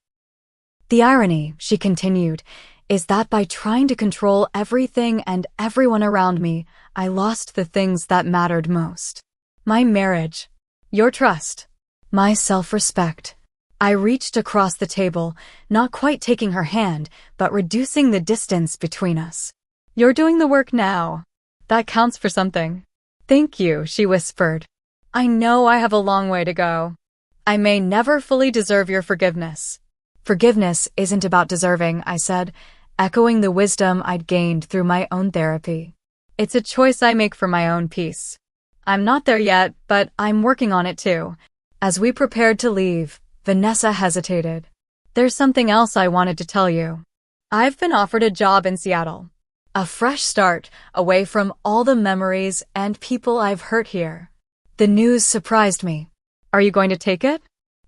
The irony, she continued, is that by trying to control everything and everyone around me, I lost the things that mattered most. My marriage, your trust, my self-respect. I reached across the table, not quite taking her hand, but reducing the distance between us. You're doing the work now. That counts for something. Thank you, she whispered. I know I have a long way to go. I may never fully deserve your forgiveness. Forgiveness isn't about deserving, I said, echoing the wisdom I'd gained through my own therapy. It's a choice I make for my own peace. I'm not there yet, but I'm working on it too. As we prepared to leave, Vanessa hesitated. There's something else I wanted to tell you. I've been offered a job in Seattle. A fresh start, away from all the memories and people I've hurt here. The news surprised me. Are you going to take it?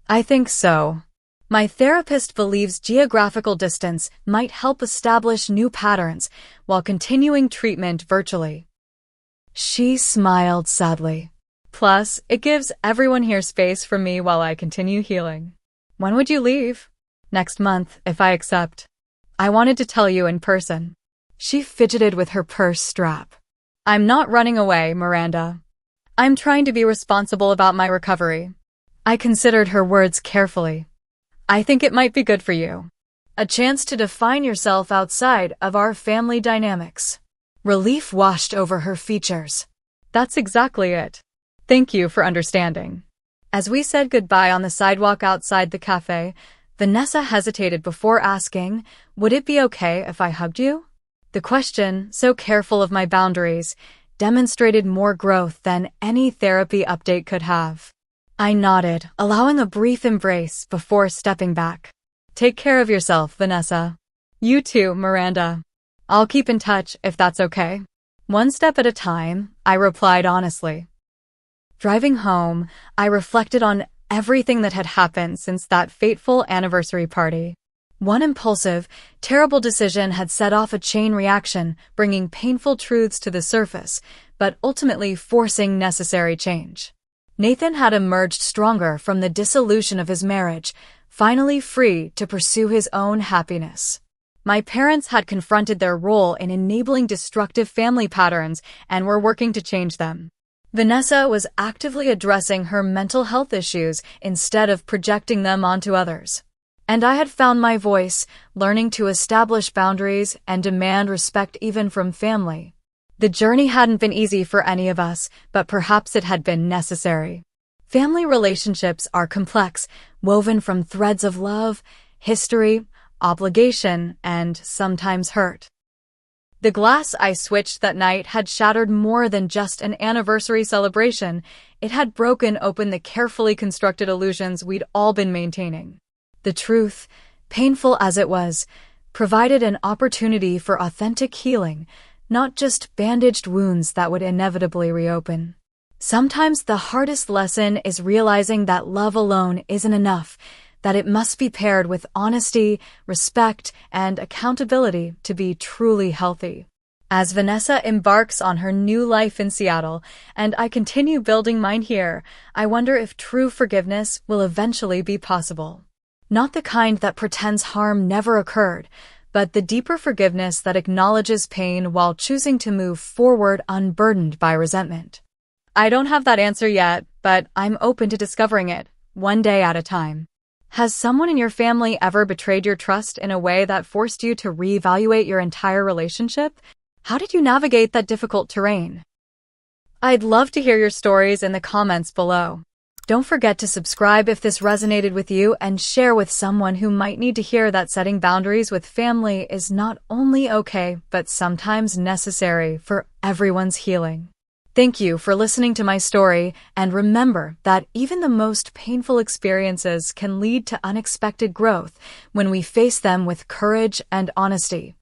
I think so. My therapist believes geographical distance might help establish new patterns while continuing treatment virtually. She smiled sadly. Plus, it gives everyone here space for me while I continue healing. When would you leave? Next month, if I accept. I wanted to tell you in person. She fidgeted with her purse strap. I'm not running away, Miranda. I'm trying to be responsible about my recovery. I considered her words carefully. I think it might be good for you. A chance to define yourself outside of our family dynamics. Relief washed over her features. That's exactly it. Thank you for understanding. As we said goodbye on the sidewalk outside the cafe, Vanessa hesitated before asking, would it be okay if I hugged you? The question, so careful of my boundaries, demonstrated more growth than any therapy update could have. I nodded, allowing a brief embrace before stepping back. Take care of yourself, Vanessa. You too, Miranda. I'll keep in touch if that's okay. One step at a time, I replied honestly. Driving home, I reflected on everything that had happened since that fateful anniversary party. One impulsive, terrible decision had set off a chain reaction, bringing painful truths to the surface, but ultimately forcing necessary change. Nathan had emerged stronger from the dissolution of his marriage, finally free to pursue his own happiness. My parents had confronted their role in enabling destructive family patterns and were working to change them. Vanessa was actively addressing her mental health issues instead of projecting them onto others. And I had found my voice, learning to establish boundaries and demand respect even from family. The journey hadn't been easy for any of us, but perhaps it had been necessary. Family relationships are complex, woven from threads of love, history, obligation, and sometimes hurt. The glass I switched that night had shattered more than just an anniversary celebration. It had broken open the carefully constructed illusions we'd all been maintaining. The truth, painful as it was, provided an opportunity for authentic healing, not just bandaged wounds that would inevitably reopen. Sometimes the hardest lesson is realizing that love alone isn't enough, that it must be paired with honesty, respect, and accountability to be truly healthy. As Vanessa embarks on her new life in Seattle, and I continue building mine here, I wonder if true forgiveness will eventually be possible. Not the kind that pretends harm never occurred, but the deeper forgiveness that acknowledges pain while choosing to move forward unburdened by resentment. I don't have that answer yet, but I'm open to discovering it, one day at a time. Has someone in your family ever betrayed your trust in a way that forced you to reevaluate your entire relationship? How did you navigate that difficult terrain? I'd love to hear your stories in the comments below. Don't forget to subscribe if this resonated with you and share with someone who might need to hear that setting boundaries with family is not only okay, but sometimes necessary for everyone's healing. Thank you for listening to my story, and remember that even the most painful experiences can lead to unexpected growth when we face them with courage and honesty.